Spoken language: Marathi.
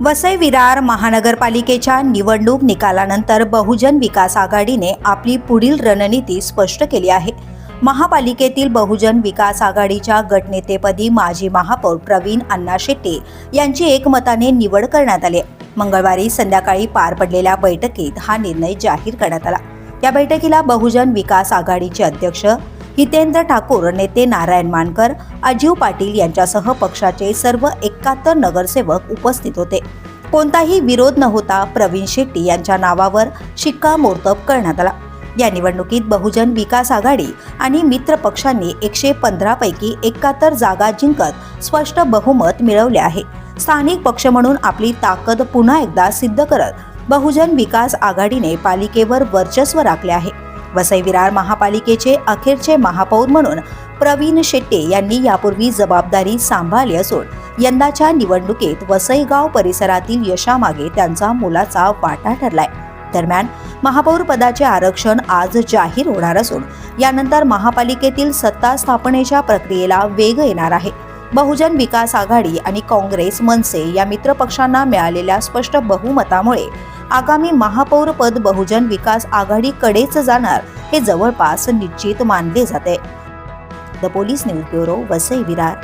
वसई विरार महानगरपालिकेच्या निवडणूक निकालानंतर बहुजन विकास आघाडीने आपली पुढील रणनीती स्पष्ट केली आहे। महापालिकेतील बहुजन विकास आघाडीच्या गटनेतेपदी माजी महापौर प्रवीण अण्णा शेट्टी यांची एकमताने निवड करण्यात आली। मंगळवारी संध्याकाळी पार पडलेल्या बैठकीत हा निर्णय जाहीर करण्यात आला। या बैठकीला बहुजन विकास आघाडीचे अध्यक्ष हितेंद्र ठाकूर, नेते नारायण मानकर, अजीव पाटील यांच्यासह पक्षाचे सर्व 71 नगरसेवक उपस्थित होते। कोणताही विरोध न होता प्रवीण शेट्टी यांच्या नावावर शिक्कामोर्तब करण्यात आला। या निवडणुकीत बहुजन विकास आघाडी आणि मित्र पक्षांनी 115 पैकी 71 जागा जिंकत स्पष्ट बहुमत मिळवले आहे। स्थानिक पक्ष म्हणून आपली ताकद पुन्हा एकदा सिद्ध करत बहुजन विकास आघाडीने पालिकेवर वर्चस्व राखले आहे। वसई विरार महापालिकेचे अखेरचे महापौर म्हणून प्रवीण शेट्टी यांनी यापूर्वी जबाबदारी सांभाळली असून यंदाच्या निवडणुकीत वसई गाव परिसरातील यशामागे त्यांचा मोलाचा वाटा ठरलाय। दरम्यान महापौर पदाचे आरक्षण आज जाहीर होणार असून यानंतर महापालिकेतील सत्ता स्थापनेच्या प्रक्रियेला वेग येणार आहे। बहुजन विकास आघाडी आणि काँग्रेस, मनसे या मित्र पक्षांना मिळालेल्या स्पष्ट बहुमतामुळे आगामी महापौर पद बहुजन विकास आघाडीकडेच जाणार हे जवळपास निश्चित मानले जाते। The police news bureau, Vasai Virar.